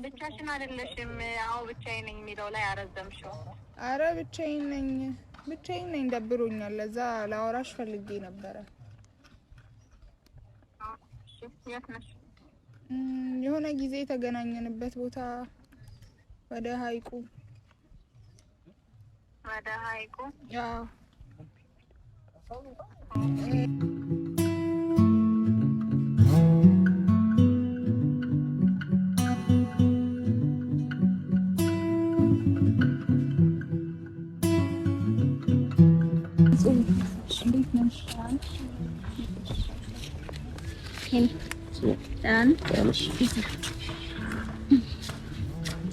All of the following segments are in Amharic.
ብቻሽን አይደለሽም? አዎ ብቻዬን ነኝ የሚለው ላይ አረዘምሽው። አረ ብቻዬን ነኝ ደብሮኛል። ለዛ ላወራሽ ፈልጌ ነበረ። የት ነሽ? የሆነ ጊዜ የተገናኘንበት ቦታ ወደ ሀይቁ። ያው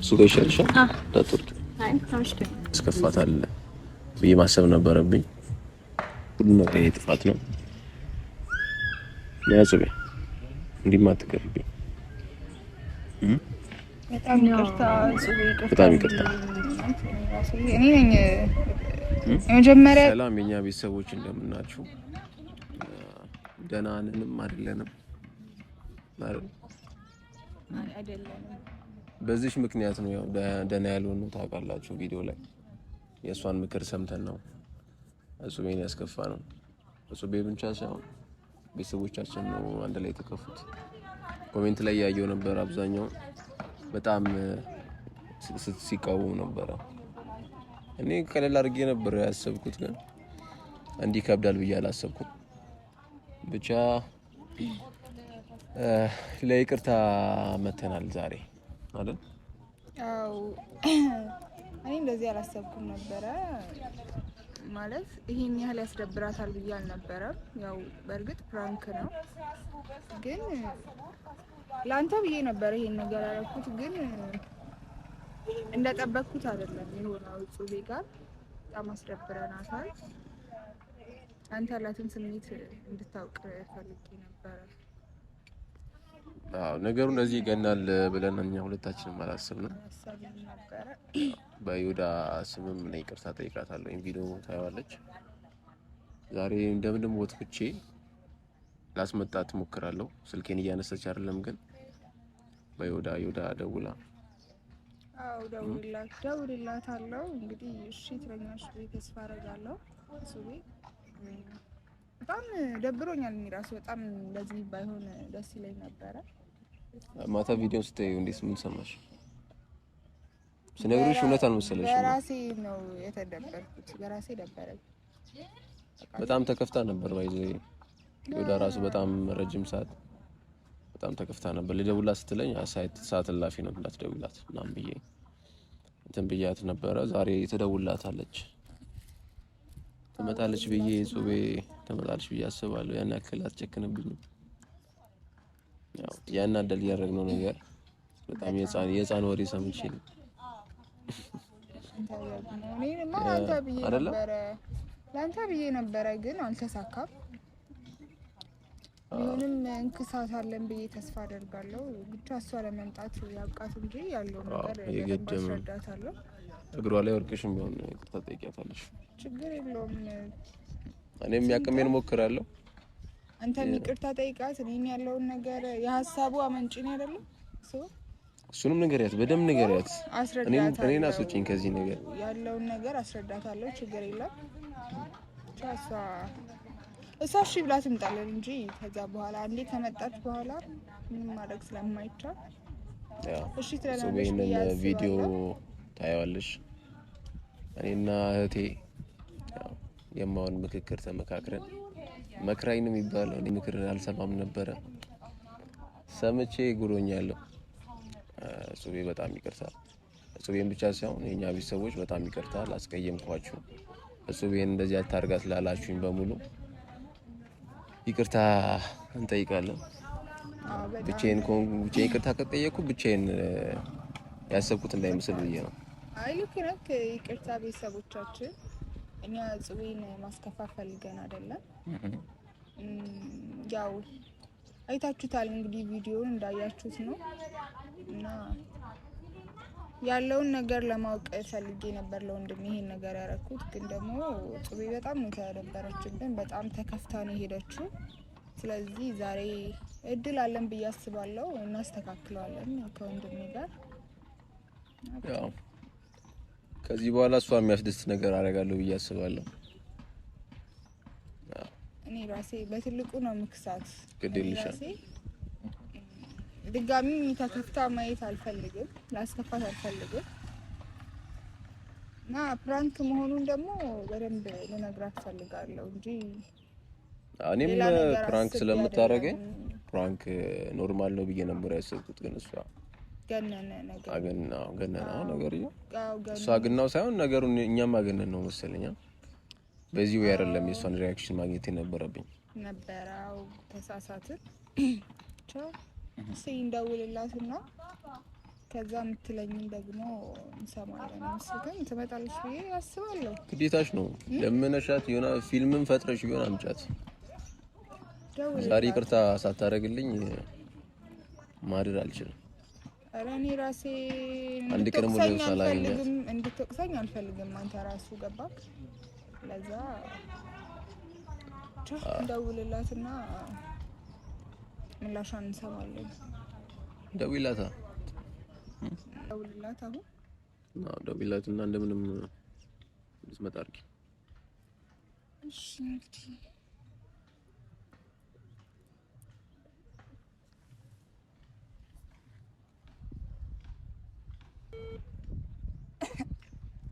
ሱቆይሻልሽ ዳቶርት እስከፋታል ብዬ ማሰብ ነበረብኝ። ሁሉ ነገር ጥፋት ነው። ያዙቤ እንዲማ አትቀርብኝ። በጣም ይቅርታ። እኔ ነኝ የመጀመሪያ። ሰላም የኛ ቤተሰቦች እንደምናችሁ? ደህና ነንም አይደለንም? በዚህ ምክንያት ነው ያው ደህና ያልሆነው ታውቃላችሁ። ቪዲዮ ላይ የእሷን ምክር ሰምተን ነው እሱቤን ያስከፋ ነው። እሱቤ ብቻ ሳይሆን ቤተሰቦቻችን ነው አንድ ላይ የተከፉት። ኮሜንት ላይ ያየው ነበር፣ አብዛኛው በጣም ሲቃወሙ ነበር። እኔ ቀለል አድርጌ ነበር ያሰብኩት፣ ግን እንዲህ ከብዳል ብዬ አላሰብኩም። ብቻ ለይቅርታ መተናል ዛሬ አይደል? አው እኔ እንደዚህ አላሰብኩም ነበረ። ማለት ይሄን ያህል ያስደብራታል ብዬ አልነበረም። ያው በእርግጥ ፕራንክ ነው፣ ግን ላንተ ብዬ ነበር ይሄን ነገር ያደረኩት። ግን እንደጠበቅኩት አይደለም የሆነው። ጽጌ ጋር በጣም አስደብረናታል። አንተ ያላትን ስሜት እንድታውቅ ፈልጌ ነበረ። ነገሩ እንደዚህ ይገናል ብለን እኛ ሁለታችንም አላሰብንም ነበር። በይሁዳ ስምም እኔ ይቅርታ ጠይቃታለሁ። ቪዲዮ ታያዋለች። ዛሬ እንደምንም ወጥቼ ላስመጣት ሞክራለሁ። ስልኬን እያነሳች አይደለም፣ ግን በይሁዳ ደውላ ደውልላታለሁ። እንግዲህ እሺ ትለኛለች ብዬ ተስፋ አደርጋለሁ። እሱቤ በጣም ደብሮኛል። እኔ ራሱ በጣም እንደዚህ ባይሆን ደስ ይለኝ ነበረ። ማታ ቪዲዮ ስታይ እንዴት ምን ሰማሽ? ስነግርሽ እውነት አልመሰለሽም? በራሴ ነው የተደበርኩት። በራሴ ደበረኝ። በጣም ተከፍታ ነበር። ይሁዳ ራሱ በጣም ረጅም ሰዓት በጣም ተከፍታ ነበር። ልደውላት ስትለኝ ሰዓት እላፊ ነው እንዳትደውላት ምናምን ብዬ እንትን ብያት ነበረ። ዛሬ ትደውላታለች፣ ትመጣለች ብዬ ጹቤ ትመጣለች ብዬ አስባለሁ። ያን ያክል አትጨክንብኝም። ያው ያን አደል ያደረግነው ነገር በጣም የህፃን ወሬ ሰምቼ ነው ላንተ ብዬ ነበረ፣ ግን አልተሳካም። ምንም እንክሳታለን ብዬ ተስፋ አደርጋለሁ። ብቻ እሷ ለመምጣት ያብቃት እንጂ ያለው ነገር አስረዳታለሁ። እግሯ ላይ ወርቅሽም ቢሆን ይቅርታ ጠይቂያታለሽ። ችግር የለውም። እኔም ያቅሜን ሞክራለሁ። አንተም ይቅርታ ጠይቃት። እኔም ያለውን ነገር የሀሳቡ አመንጭ ነው አይደለም? እሱንም ንገሪያት፣ በደምብ ንገሪያት። እኔን አስወጪኝ ከዚህ ነገር። ያለውን ነገር አስረዳታለሁ። ችግር የለም። እሷ እሺ ብላ ትምጣለን እንጂ ከዛ በኋላ አንዴ ከመጣች በኋላ ምንም ማድረግ ስለማይቻል እሺ ትላለች። ቪዲዮ ታያዋለሽ። እኔና እህቴ የማውን ምክክር ተመካክረን መክራኝ ነው የሚባለው። እኔ ምክር አልሰማም ነበረ፣ ሰምቼ ጉሮኛለሁ። ጹቤ በጣም ይቅርታ። ጹቤን ብቻ ሳይሆን የኛ ቤተሰቦች በጣም ይቅርታ ላስቀየምኳችሁ። ጹቤን እንደዚህ አታርጋት ላላችሁኝ በሙሉ ይቅርታ እንጠይቃለን። ብቻዬን ይቅርታ ከጠየቅኩ ብቻዬን ያሰብኩት እንዳይመስል ብዬ ነው። አይ ልክ ነህ። ይቅርታ ቤተሰቦቻችን፣ እኛ ጽቤን ማስከፋት ፈልገን አይደለም። ያው አይታችሁታል እንግዲህ ቪዲዮውን እንዳያችሁት ነው። እና ያለውን ነገር ለማወቅ ፈልጌ ነበር ለወንድሜ ይሄን ነገር ያደረኩት። ግን ደግሞ ጽቤ በጣም ነው ተደበረችብን። በጣም ተከፍታ ነው ሄደችው። ስለዚህ ዛሬ እድል አለን ብዬ አስባለሁ። እናስተካክለዋለን ከወንድሜ ጋር። ያው ከዚህ በኋላ እሷ የሚያስደስት ነገር አደርጋለሁ ብዬ አስባለሁ። እኔ ራሴ በትልቁ ነው ምክሳት ግዴልሻል። ድጋሚ ተከፍታ ማየት አልፈልግም፣ ላስከፋት አልፈልግም እና ፕራንክ መሆኑን ደግሞ በደንብ ልነግራት ፈልጋለሁ እንጂ እኔም ፕራንክ ስለምታረገኝ ፕራንክ ኖርማል ነው ብዬ ነበር ያሰብኩት። ግን እሷ ገነነ ነገር ገነና ነገር እሷ ግናው ሳይሆን ነገሩን እኛም አገነን ነው መሰለኛ። በዚህ ወይ አይደለም የሷን ሪአክሽን ማግኘት የነበረብኝ ነበረው። ተሳሳትን። ቻው እንደውልላትና ከዛ የምትለኝን ደግሞ እንሰማለን። ምስክን ትመጣለች ብዬ አስባለሁ። ግዴታሽ ነው። ለምነሻት የሆነ ፊልምን ፈጥረሽ ቢሆን አምጫት። ዛሬ ይቅርታ ሳታደርግልኝ ማድር አልችልም። ኧረ እኔ ራሴ አንድ ቀን ሙሉ ሳላገኛት እንድትወቅሰኝ አልፈልግም። አንተ ራሱ ገባክ። ለዛ እንደውልላትና ምላሿን እንሰማለን። ደውይላታ አሁን ደውይላትና እንደምንም ልትመጣ አድርጊ። እሺ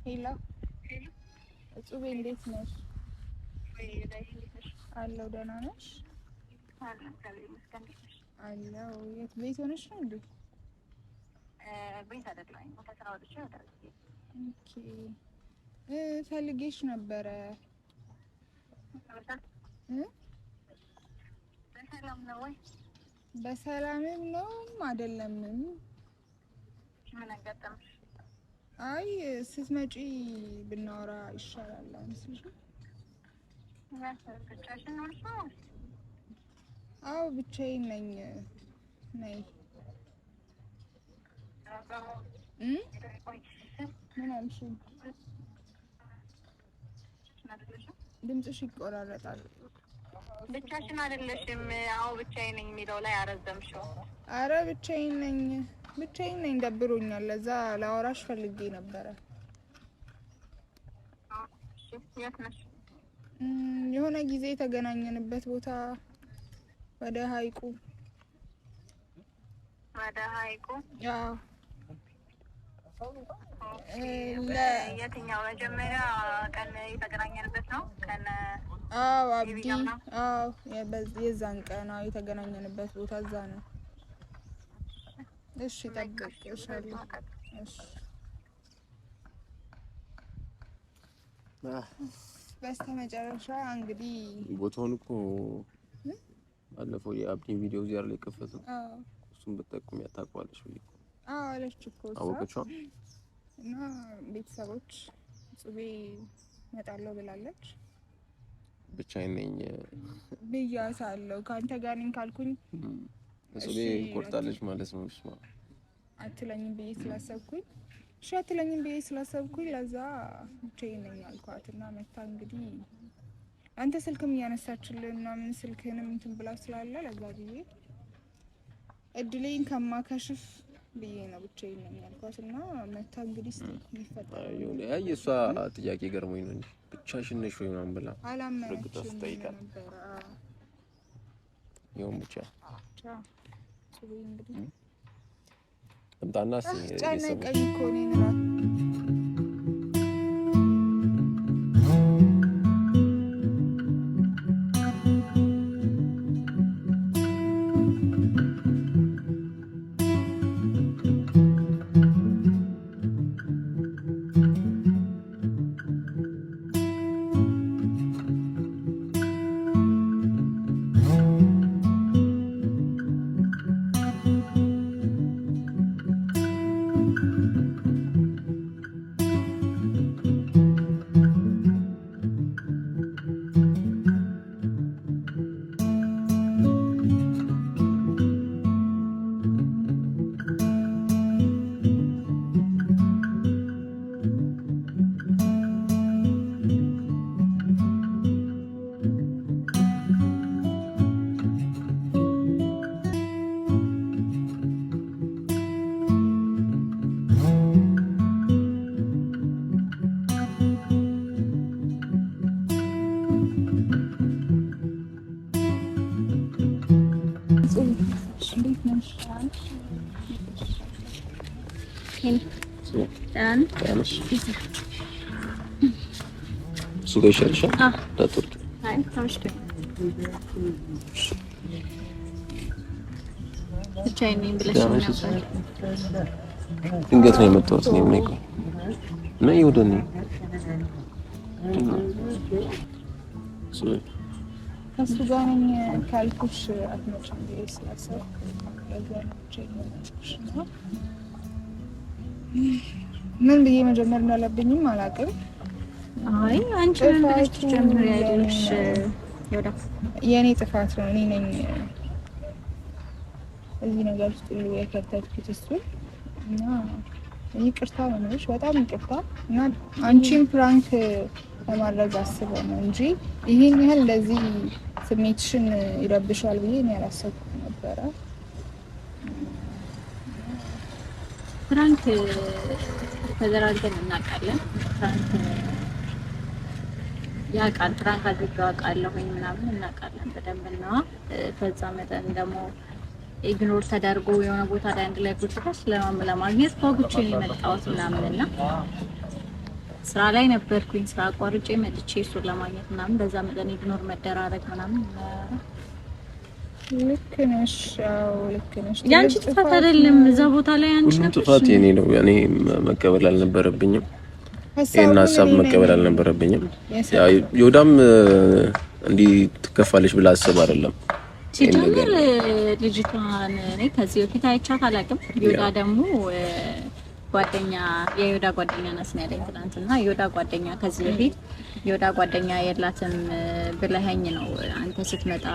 ሄሎ እጹቤ እንዴት ነሽ? አለሁ። ደህና ነሽ? አለሁ። የት ቤት ሆነሽ ነው እንዴ? ቤት አይደለም፣ ከስራ ወጥቼ ወጣሁ። ኦኬ ፈልጌሽ ነበረ። በሰላም ነው ወይ? በሰላምም ነው አይደለምም። ምን አጋጠመሽ? አይ ስትመጪ ብናወራ ይሻላል አይመስልሽም? ብቻሽን ነሽ ነው? አዎ ብቻዬን ነኝ። ነይ። ምን አልሽ? ድምፅሽ ይቆራረጣል። ብቻሽን አይደለሽም? አዎ ብቻዬን ነኝ የሚለው ላይ አረዘምሽው። አረ ብቻዬን ነኝ ደብሮኛል። ለዛ ላወራሽ ፈልጌ ነበረ። የት ነሽ? የሆነ ጊዜ የተገናኘንበት ቦታ ወደ ሀይቁ። አዎ የትኛው መጀመሪያ ቀን የተገናኘንበት ነው? ቀን አዎ አብዲ አዎ የዛን ቀን የተገናኘንበት ቦታ እዛ ነው። እሺ ጠብቅሻለሁ። እሺ በስተመጨረሻ እንግዲህ ቦታውን እኮ ባለፈው የአብዲ ቪዲዮ እዚያ ላይ ከፈተው። እሱን በተጠቅም ያታቋለሽ ወይ? አዎ አለች እኮ አወቀችው። እና ቤተሰቦች ጽቤ መጣለው ብላለች። ብቻዬን ነኝ ብያሳለሁ። ካንተ ጋር ነኝ ካልኩኝ ጽቤ ቆርጣለች ማለት ነው። እሺ አትለኝም ብዬ ስላሰብኩኝ ለዛ ብቻዬን ነኝ አልኳትና መታ እንግዲህ አንተ ስልክም እያነሳችልን ምናምን ስልክህንም እንትን ብላ ስላለ ለዛ ብዬ እድሌን ከማከሽፍ ብዬ ነው ብቻዬን ነኝ አልኳትና መታ እንግዲህ ይፈጠራል። አይ እሷ ጥያቄ ገርሞኝ ነው እንጂ ብቻሽን ነሽ ወይ ምናምን ብላ አላመነችም ነበር። ይሁን ብቻ ጽቤ እንግዲህ እንጣና ጨነቀኝ እኮ እኔን suka ይሻልሻል ዳጥርቱ አይ ታውሽከ ብቻዬን ነኝ ብለሽ ነበር ድንገት ነው የመጣሁት እኔ ምን ይቆይ እና ይወደኝ ከሱ ጋር ነኝ ካልኩሽ አትመጭም ስላሰብኩ ምን ብዬ መጀመር እንዳለብኝም አላውቅም። አይ አንቺ ምን ብለሽ ትጀምሪ አይደልሽ? ይወዳ የኔ ጥፋት ነው። እኔ ነኝ እዚህ ነገር ውስጥ የከተትኩት እሱ እና ይቅርታ ነው የምልሽ፣ በጣም ይቅርታ እና አንቺን ፕራንክ ለማድረግ አስበው ነው እንጂ ይሄን ያህል ለዚህ ስሜትሽን ይረብሻል ብዬ እኔ አላሰብኩም ነበረ። ፕራንክ ተደራርገን እናውቃለን። ፕራንክ ያውቃል፣ ፕራንክ አድርገው አውቃለሁኝ ምናምን እናውቃለን በደንብና በዛ መጠን ደግሞ ኢግኖር ተደርጎ የሆነ ቦታ ላይ አንድ ላይ ቁጭታስ ለማግኘት ፎግቼ ነው የመጣሁት ምናምንና ስራ ላይ ነበርኩኝ። ስራ አቋርጬ መጥቼ እሱን ለማግኘት ምናምን በዛ መጠን ኢግኖር መደራረግ ምናምን ልክ ነሽ። አዎ ልክ ነሽ። ያንቺ ጥፋት አይደለም። እዛ ቦታ ላይ አንቺ ነሽ። ጥፋት የኔ ነው። እኔ መቀበል አልነበረብኝም። ይሄን ሀሳብ መቀበል አልነበረብኝም። ያው ይወዳም እንዲህ ትከፋለች ብላ አስብ አይደለም። ሲጀምር ልጅቷን እኔ ከዚህ በፊት አይቻት አላውቅም። ይወዳ ደግሞ ጓደኛ የይወዳ ጓደኛ ናት ያለኝ ትናንትና። የይወዳ ጓደኛ ከዚህ በፊት የይወዳ ጓደኛ የላትም ብለኸኝ ነው አንተ ስትመጣ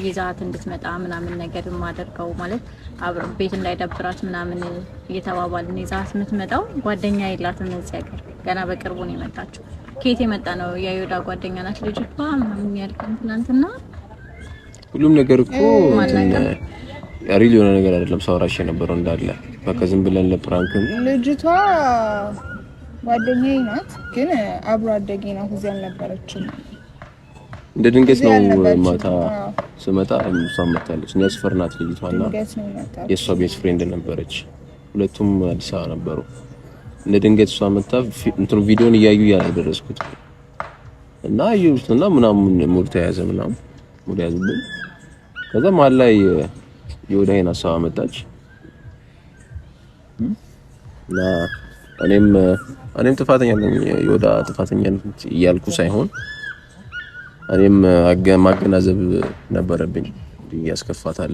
ይዛት እንድትመጣ ምናምን ነገር ማደርገው ማለት አብሮ ቤት እንዳይደብራት ምናምን እየተባባልን ይዛት የምትመጣው ጓደኛ የላትም እዚህ ሀገር ገና በቅርቡ ነው የመጣችው። ከየት የመጣ ነው የይወዳ ጓደኛ ናት ልጅቷ ምናምን ያልከኝ ትናንትና። ሁሉም ነገር እኮ ሪል የሆነ ነገር አይደለም። ሳውራሽ የነበረው እንዳለ በቃ ዝም ብለን ለፕራንክ ልጅቷ ጓደኛዬ ናት፣ ግን አብሮ አደጌ ናት። እዚህ አልነበረችም። እንደ ድንገት ነው ማታ ስመጣ እሷም መጣለች። እኛ ሰፈር ናት ልጅቷና የእሷ ቤስት ፍሬንድ ነበረች። ሁለቱም አዲስ አበባ ነበሩ። እንደ ድንገት እሷ መጣ። እንትኑ ቪዲዮን እያዩ ያደረስኩት እና አዩትና ምናምን ሙድ ተያዘ ምናምን ሙድ ያዘብኝ። ከዛ መሀል ላይ የወዳይን ሀሳብ መጣች እና እኔም ጥፋተኛ ነኝ የወዳ ጥፋተኛ እያልኩ ሳይሆን እኔም ማገናዘብ ነበረብኝ። ያስከፋታል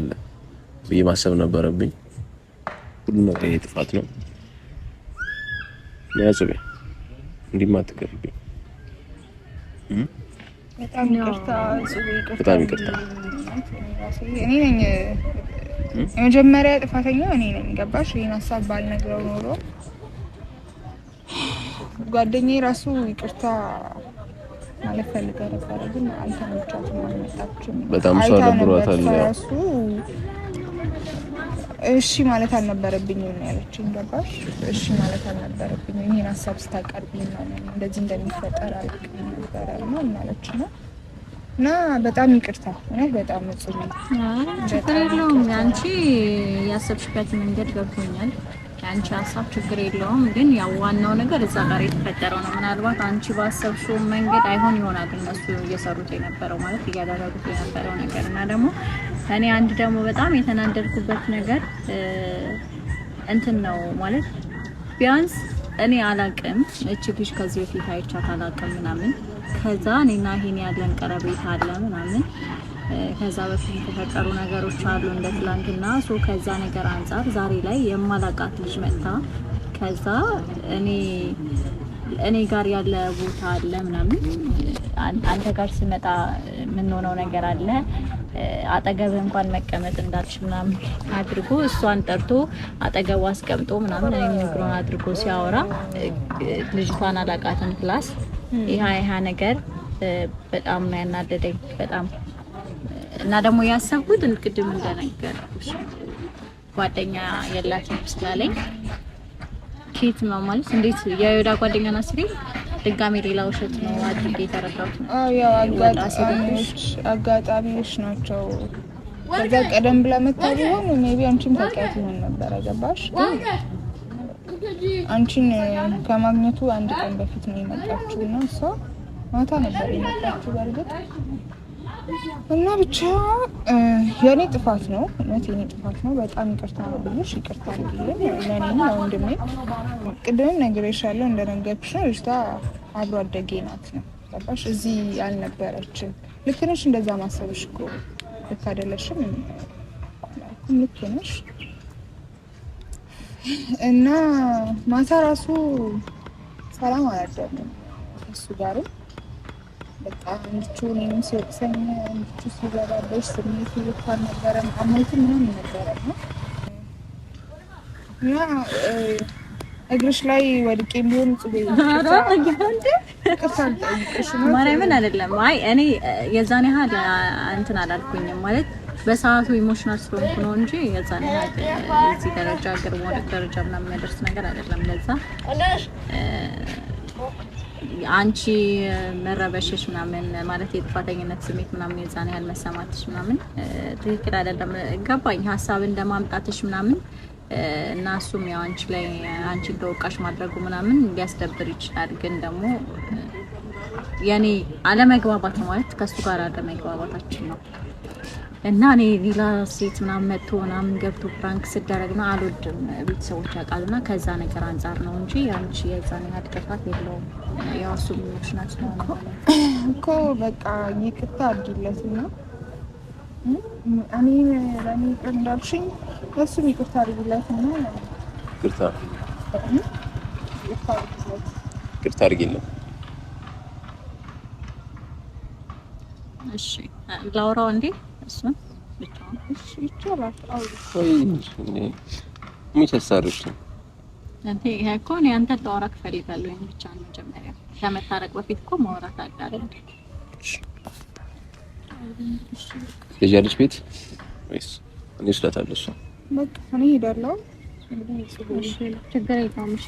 ብዬ ማሰብ ነበረብኝ። ሁሉ ነገር ጥፋት ነው። ያጽበ እንዲማትቀርብኝ በጣም ይቅርታ በጣም ይቅርታ። እኔ ነኝ የመጀመሪያ ጥፋተኛ እኔ ነኝ። ገባሽ? ይሄን ሀሳብ ባልነግረው ኖሮ ጓደኛዬ ራሱ ይቅርታ ማለት ፈልጋ ነበር፣ ግን አልተመቻትም፣ አልመጣችም። በጣም ሰው ደብሯታል። ራሱ እሺ ማለት አልነበረብኝም ነው ያለችኝ። ገባሽ? እሺ ማለት አልነበረብኝም። ይሄን ሀሳብ ስታቀርብኝ ማለት እንደዚህ እንደሚፈጠር አልቅም ነበር ማለት ነው። እና በጣም ይቅርታ እኔ በጣም ንጹህ ነኝ። ችግር የለውም። አንቺ ያሰብሽበት መንገድ ገብቶኛል። አንቺ ሀሳብ ችግር የለውም፣ ግን ያው ዋናው ነገር እዛ ጋር የተፈጠረው ነው። ምናልባት አንቺ ባሰብሽው መንገድ አይሆን ይሆናል እነሱ እየሰሩት የነበረው ማለት እያደረጉት የነበረው ነገር እና ደግሞ እኔ አንድ ደግሞ በጣም የተናደድኩበት ነገር እንትን ነው ማለት ቢያንስ እኔ አላቅም እቺ ልጅ ከዚህ በፊት አይቻት አላቅም ምናምን ከዛ እኔና ይሄን ያለን ቀረቤታ አለ ምናምን ከዛ በፊት የተፈጠሩ ነገሮች አሉ እንደ ትላንትና ሶ ከዛ ነገር አንፃር ዛሬ ላይ የማላቃት ልጅ መጣ ከዛ እኔ ጋር ያለ ቦታ አለ ምናምን አንተ ጋር ሲመጣ ምን ሆነው ነገር አለ አጠገብ እንኳን መቀመጥ እንዳልሽ ምናምን አድርጎ እሷን ጠርቶ አጠገቡ አስቀምጦ ምናምን እኔ ንግሮን አድርጎ ሲያወራ ልጅቷን አላቃተን ፕላስ ይሄ ነገር በጣም ነው ያናደደኝ በጣም እና ደግሞ ያሰብኩት እንቅድም እንደነገርኩሽ ጓደኛ የላትም ስላለኝ ኬት ነው ማለት እንዴት የይወዳ ጓደኛ ናት ሲል ድጋሜ ሌላ ውሸት ነው አድርጌ የተረዳሁት ነው። አዎ ያው አጋጣሚዎች ናቸው። ከዛ ቀደም ብላ መታየው ሜቢ አንቺም ታውቂያት ይሆን ነበር ገባሽ? አንቺን ከማግኘቱ አንድ ቀን በፊት ነው የመጣችው እና እሷ ማታ ነበር የመጣችው በእርግጥ እና ብቻ የኔ ጥፋት ነው እውነት የኔ ጥፋት ነው። በጣም ይቅርታ ነው ብዬሽ ይቅርታ አድርጊልኝ ለእኔም ለወንድሜ። ቅድምም ነግሬሻለሁ እንደነገርኩሽ ነው ልጅቷ አብሮ አደጌ ናት ነው ገባሽ? እዚህ አልነበረችም። ልክ ነሽ እንደዛ ማሰብሽ እኮ ልክ አይደለሽም። ልክ ነሽ እና ማታ ራሱ ሰላም አላደርንም እሱ ጋርም በቃ እንድቹ እኔም ሲወቅሰኝ እንድቹ ሲገባበሽ ስሜት ልክ አልነበረም። አሞትም ምንም ነበረ ነው እና እግርሽ ላይ ወድቄ ቢሆን ጽቤ ማርያምን አይደለም። አይ እኔ የዛን ያህል እንትን አላልኩኝም ማለት በሰዓቱ ኢሞሽናል ስለሆንኩ ነው እንጂ የዛን ያህል እዚህ ደረጃ ግርሞ ደረጃ ምናምን የሚያደርስ ነገር አይደለም። ለዛ አንቺ መረበሽሽ ምናምን ማለት የጥፋተኝነት ስሜት ምናምን የዛን ያህል መሰማትሽ ምናምን ትክክል አይደለም። ገባኝ ሀሳብ እንደማምጣትሽ ምናምን እና እሱም ያው አንቺ ላይ አንቺ ተወቃሽ ማድረጉ ምናምን ሊያስደብር ይችላል። ግን ደግሞ ያኔ አለመግባባት ነው ማለት ከሱ ጋር አለመግባባታችን ነው እና እኔ ሌላ ሴት ምናምን መጥቶ ምናምን ገብቶ ፕራንክ ስደረግና አልወድም። ቤተሰቦች ያውቃሉና ከዛ ነገር አንጻር ነው እንጂ አንቺ የዛን ያህል ጥፋት የለውም። ያው እሱ ኢሞሽናል ስለሆነ እኮ በቃ ይቅርታ አድርጊለትና እኔ ለኔ እንዳልሽኝ እሱም ይቅርታ አድርጊለትና ይቅርታ አድርጊለት። እሺ ላውራው እንዴ እሱን ብቻውን እሺ ይቻላል። ወይ ምን ተሳርሽ አንተ ያኮን ያንተ ተወራክ ፈልጋለሁ ወይ ብቻ ነው መጀመሪያ ከመታረቅ በፊት እኮ ማውራት አዳለ። የጃልሽ ቤት ወይስ እኔ ስለታለሽ እሷ በቃ እኔ ሄዳለሁ። እሺ ችግር የለውም። እሺ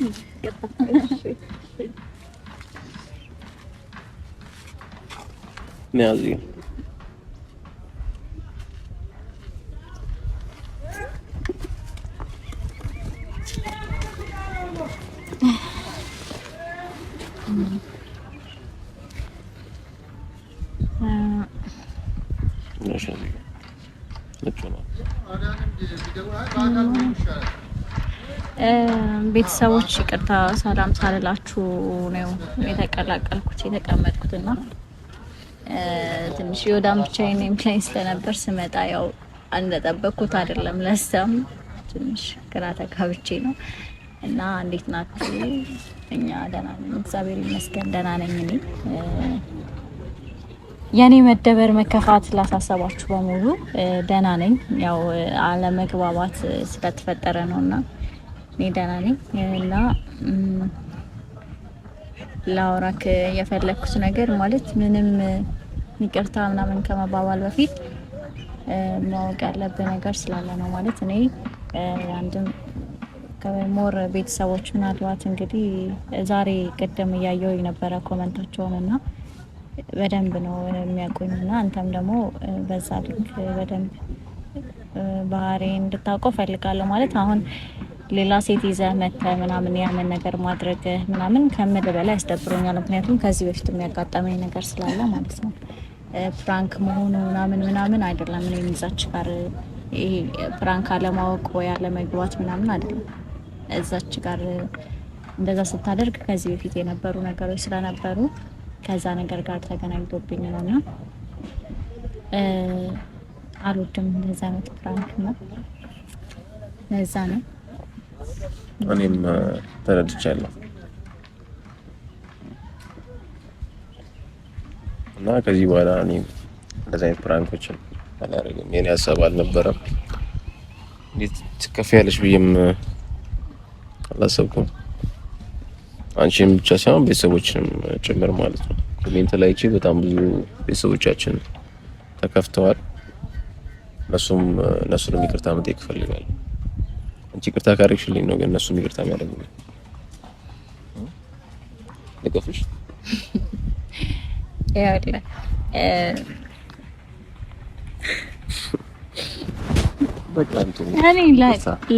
ነያዚ ቤተሰቦች ይቅርታ ሰላም ሳልላችሁ ነው የተቀላቀልኩት የተቀመጥኩትና ትንሽ ወዳም ብቻዬን ፕላን ስለነበር ስመጣ ያው እንደጠበቅኩት አይደለም። ለሰም ትንሽ ግራ ተጋብቼ ነው እና እንዴት ናችሁ? እኛ ደህና ነን፣ እግዚአብሔር ይመስገን ደህና ነኝ። እኔ የኔ መደበር መከፋት ላሳሰባችሁ በሙሉ ደህና ነኝ። ያው አለመግባባት ስለተፈጠረ ነውና እኔ ደህና ነኝ እና ላውራክ የፈለኩት ነገር ማለት ምንም ይቅርታ ምናምን ከመባባል በፊት ማወቅ ያለብን ነገር ስላለ ነው። ማለት እኔ አንድም ከሞር ቤተሰቦች ምናልባት እንግዲህ ዛሬ ቅድም እያየው የነበረ ኮመንታቸውን እና በደንብ ነው የሚያውቁኝና አንተም ደግሞ በዛ ልክ በደንብ ባህሪ እንድታውቀው ፈልጋለሁ። ማለት አሁን ሌላ ሴት ይዘህ መተህ ምናምን ያንን ነገር ማድረግ ምናምን ከምል በላይ ያስደብሮኛል። ምክንያቱም ከዚህ በፊት የሚያጋጠመኝ ነገር ስላለ ማለት ነው። ፕራንክ መሆኑ ምናምን አይደለም። እኔ እዛች ጋር ይሄ ፕራንክ አለማወቅ ወይ አለመግባት ምናምን አይደለም። እዛች ጋር እንደዛ ስታደርግ ከዚህ በፊት የነበሩ ነገሮች ስለነበሩ ከዛ ነገር ጋር ተገናኝቶብኝ ነውና አልወድም እንደዛ ነው ፕራንክ ነው። ለዛ ነው እኔም ተረድቻለሁ እና ከዚህ በኋላ እኔ እንደዛ አይነት ፕራንኮችን አላደርግም። የኔ ሀሳብ አልነበረም። እንዴት ትከፍያለሽ ብዬም አላሰብኩም። አንቺም ብቻ ሳይሆን ቤተሰቦችንም ጭምር ማለት ነው። ኮሜንት ላይ እቺ በጣም ብዙ ቤተሰቦቻችን ተከፍተዋል። እነሱንም ይቅርታ መጠየቅ እፈልጋለሁ። አንቺ ይቅርታ ካደረግሽልኝ ነው ግን እነሱም ይቅርታ የሚያደርጉልኝ። ለከፍሽ በቃ እንትን እኔ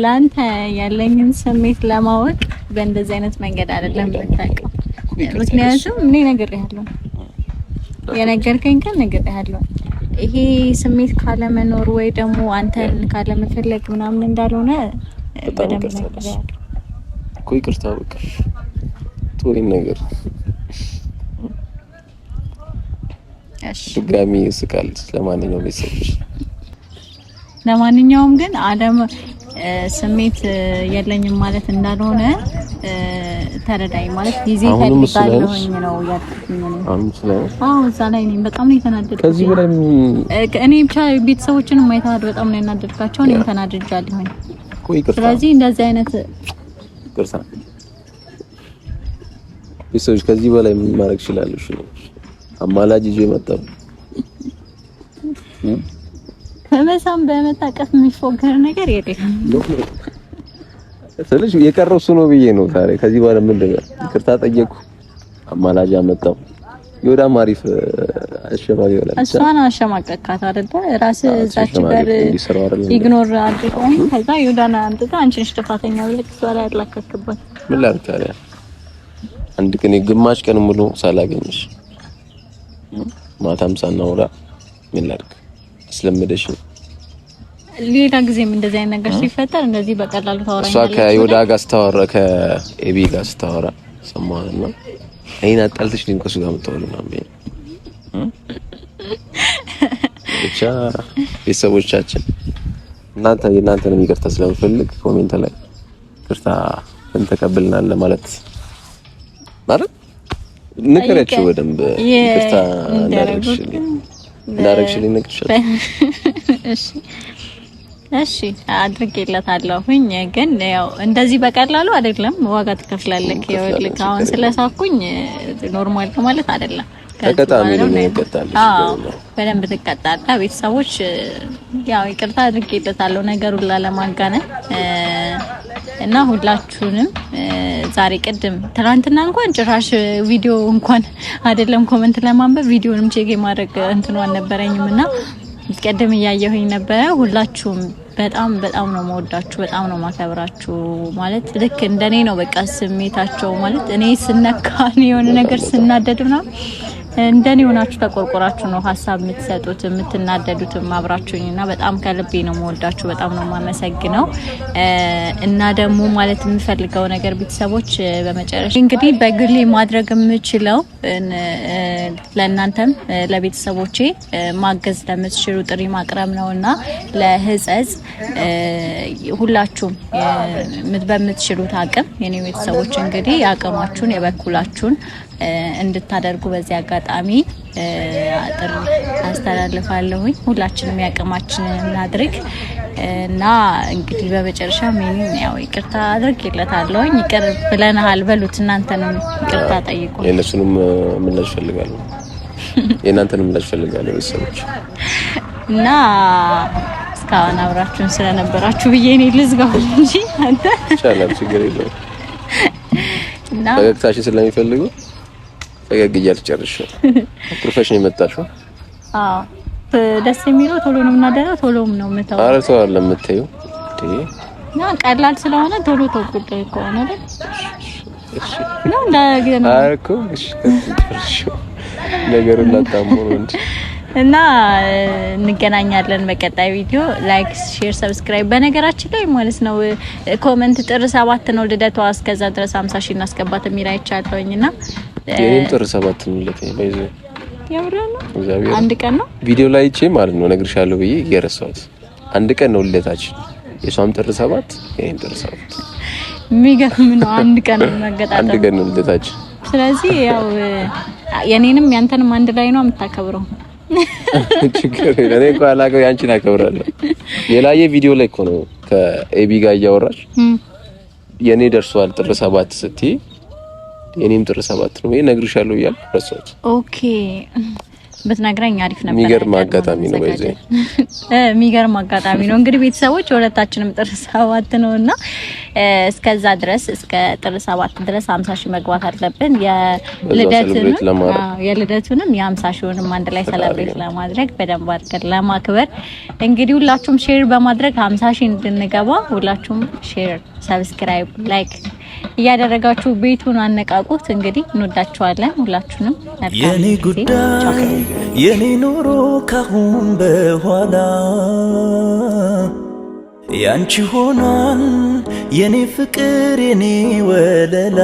ላንተ ያለኝን ስሜት ለማወቅ በእንደዚህ አይነት መንገድ አይደለም የምታውቀው። ምክንያቱም እኔ ነግሬሃለሁ፣ የነገርከኝ ቀን ነግሬሃለሁ። ይሄ ስሜት ካለመኖር ወይ ደግሞ አንተን ካለመፈለግ ምናምን እንዳልሆነ በደንብ ነግሬሃለሁ እኮ። ይቅርታ በቃ ቶሪ ነገር እሺ፣ ድጋሚ ስቃል። ለማንኛውም ቤተሰቦች ለማንኛውም ግን አለም ስሜት የለኝም ማለት እንዳልሆነ ተረዳኝ። ማለት ጊዜ ፈልጋለሁኝ ነው ያልኩኝ ነው። እዛ ላይ እኔም በጣም ነው የተናደድኩት። ከዚህ በላይ እኔ ብቻ ቤተሰቦችንም ማይታድ በጣም ነው ያናደድካቸው። እኔም ተናድጃለሁኝ። ስለዚህ እንደዚህ አይነት ቅርሳ ቤተሰቦች ከዚህ በላይ ምን ማድረግ ይችላልሽ? አማላጅ ይዤ መጣሁ። ከመሳም በመታቀፍ የሚፎገር ነገር የለም። ስለዚህ የቀረው እሱ ነው ብዬ ነው። ታዲያ ከዚህ በኋላ ምንድን ነው? ይቅርታ ጠየቅኩ፣ አማላጅ አመጣው። ይወዳም አሪፍ አሸማቂ ይላል። እሷን አሸማቀቃት አይደለ? ራስህ እዛች ጋር ኢግኖር አድርገው ከዛ ይወዳና አምጥታ አንቺ ነሽ ጥፋተኛ ብለህ እሷ ላይ አላከክባት። ምን ላድርግ ታዲያ? አንድ ቀን ግማሽ ቀን ሙሉ ሳላገኝሽ ማታም ሳናወራ ምን ላድርግ? ስለምደሽ ሌላ ጊዜም እንደዚህ አይነት ነገር ሲፈጠር እንደዚህ በቀላሉ ታወራኛለች። እሷ ከይወዳ ጋር ስታወራ ከኤቢ ጋር ስታወራ ሰማሁና አይን አጣልተሽ ነው ከሱ ጋር የምታወሪው ነው ማለት ብቻ። ቤተሰቦቻችን የእናንተንም ይቅርታ ስለምፈልግ ኮሜንት ላይ ይቅርታ እንተቀበልናል ለማለት ማለት ንገሪያቸው በደንብ ይቅርታ እንዳረግሽልኝ ነግርሻለሁ። እሺ አድርጌለታለሁኝ። ግን ያው እንደዚህ በቀላሉ አይደለም፣ ዋጋ ትከፍላለህ። ይኸውልህ አሁን ስለሳኩኝ ኖርማል ማለት አይደለም። ተቀጣሚ ነው ይቀጣል። በደንብ ትቀጣለህ። ቤተሰቦች ያው ይቅርታ አድርጌለታለሁ ነገሩን ላለማጋነን እና ሁላችሁንም ዛሬ ቅድም ትናንትና እንኳን ጭራሽ ቪዲዮ እንኳን አይደለም ኮሜንት ለማንበብ ቪዲዮንም ቼክ ማድረግ እንትኑ አልነበረኝምና ቀደም እያየሁኝ ነበረ። ሁላችሁም በጣም ነው መወዳችሁ፣ በጣም ነው ማከብራችሁ። ማለት ልክ እንደኔ ነው በቃ ስሜታቸው ማለት እኔ ስነካ የሆነ ነገር ስናደድ ነው እንደኔ ሆናችሁ ተቆርቆራችሁ ነው ሀሳብ የምትሰጡት የምትናደዱትም አብራችሁኝና በጣም ከልቤ ነው መወዳችሁ፣ በጣም ነው ማመሰግነው። እና ደግሞ ማለት የምፈልገው ነገር ቤተሰቦች በመጨረሻ እንግዲህ በግሌ ማድረግ የምችለው ለእናንተም ለቤተሰቦቼ ማገዝ ለምትችሉ ጥሪ ማቅረብ ነውና ለህጸጽ ሁላችሁም በምትችሉት አቅም የኔ ቤተሰቦች እንግዲህ አቅማችሁን የበኩላችሁን እንድታደርጉ በዚህ አጋጣሚ ጥሪ አስተላልፋለሁኝ። ሁላችንም ያቅማችንን እናድርግ እና እንግዲህ በመጨረሻ ምን ያው ይቅርታ አድርጌለታለሁኝ። ይቅር ብለናል በሉት። እናንተንም ይቅርታ ጠይቁ። የእነሱንም ምላሽ ፈልጋለሁ፣ የእናንተንም ምላሽ ፈልጋለሁ ቤተሰቦች እና እስካሁን አብራችሁን ስለነበራችሁ ብዬ እኔ ልዝጋው እንጂ አንተ ይቻላል፣ ችግር የለውም። እና ፈገግታሽን ስለሚፈልጉ ፈገግ እያልሽ ጨርሽው ፕሮፌሽን የመጣሽው። አዎ ደስ የሚለው ቶሎ ነው የምናደርገው፣ ቶሎም ነው የምታወራው። ኧረ ሰው አለ የምትይው እና ቀላል ስለሆነ ቶሎ ጉዳይ ከሆነ እሺ ነው እንደገና አርኩ እሺ ጨርሽው ነገሩን ላጣሙ ነው እንጂ እና እንገናኛለን በቀጣይ ቪዲዮ። ላይክ፣ ሼር፣ ሰብስክራይብ በነገራችን ላይ ማለት ነው ኮሜንት ጥር 7 ነው ልደቷ፣ እስከዛ ድረስ 50 ሺህ እናስገባት የሚል አይቻለሁኝና የኔም ጥር 7 ነው ልደቴ። ባይዘ ያምራል። አንድ ቀን ነው ቪዲዮ ላይ እቺ ማለት ነው ነግርሻለሁ ብዬ እየረሳሁት። አንድ ቀን ነው ልደታችን። የሷም ጥር 7 የኔም ጥር 7 የሚገርም ነው። አንድ ቀን ነው መገጣጣም፣ አንድ ቀን ነው ልደታችን። ስለዚህ ያው የኔንም ያንተንም አንድ ላይ ነው የምታከብረው። ችግር እኔ እንኳን አላውቀው ያንቺን አከብራለሁ። የላየ ቪዲዮ ላይ እኮ ነው ከኤቢ ጋር እያወራች የኔ ደርሷል ጥር 7 ስትይ የኔም ጥር 7 ነው ወይ ነግርሻለሁ እያልኩ ረሳሁት። ኦኬ ብትነግረኝ አሪፍ ነበር። የሚገርም አጋጣሚ ነው በዚህ የሚገርም አጋጣሚ ነው። እንግዲህ ቤተሰቦች ሁለታችንም ጥር 7 ነውና እስከዛ ድረስ እስከ ጥር 7 ድረስ 50 ሺህ መግባት አለብን። የልደቱንም የ50 ሺውንም አንድ ላይ ሰለብሬት ለማድረግ በደንብ አድርገን ለማክበር እንግዲህ ሁላችሁም ሼር በማድረግ 50 ሺህ እንድንገባ ሁላችሁም ሼር፣ ሰብስክራይብ፣ ላይክ እያደረጋችሁ ቤቱን አነቃቁት። እንግዲህ እንወዳችኋለን ሁላችሁንም። የኔ ጉዳይ የኔ ኑሮ ካሁን በኋላ ያንቺ ሆኗል የኔ ፍቅር የኔ ወለላ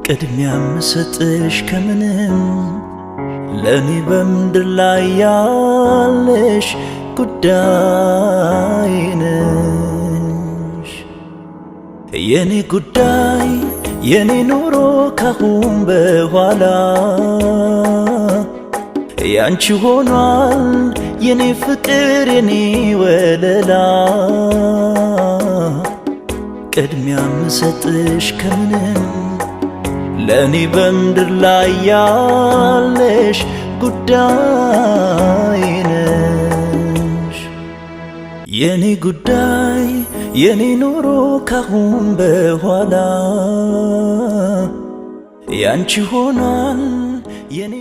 ቅድሚያ ምሰጥሽ ከምንም ለኔ በምድር ላይ ያለሽ ጉዳይ ነሽ የኔ ጉዳይ የኔ ኑሮ ካሁን በኋላ ያንቺ ሆኗል የኔ ፍቅር የኔ ወለላ ቅድሚያ ምሰጥሽ ከምንም ለኔ በምድር ላይ ያለሽ ጉዳይ ነሽ የኔ ጉዳይ የኔ ኑሮ ካሁን በኋላ ያንቺ ሆኗል የኔ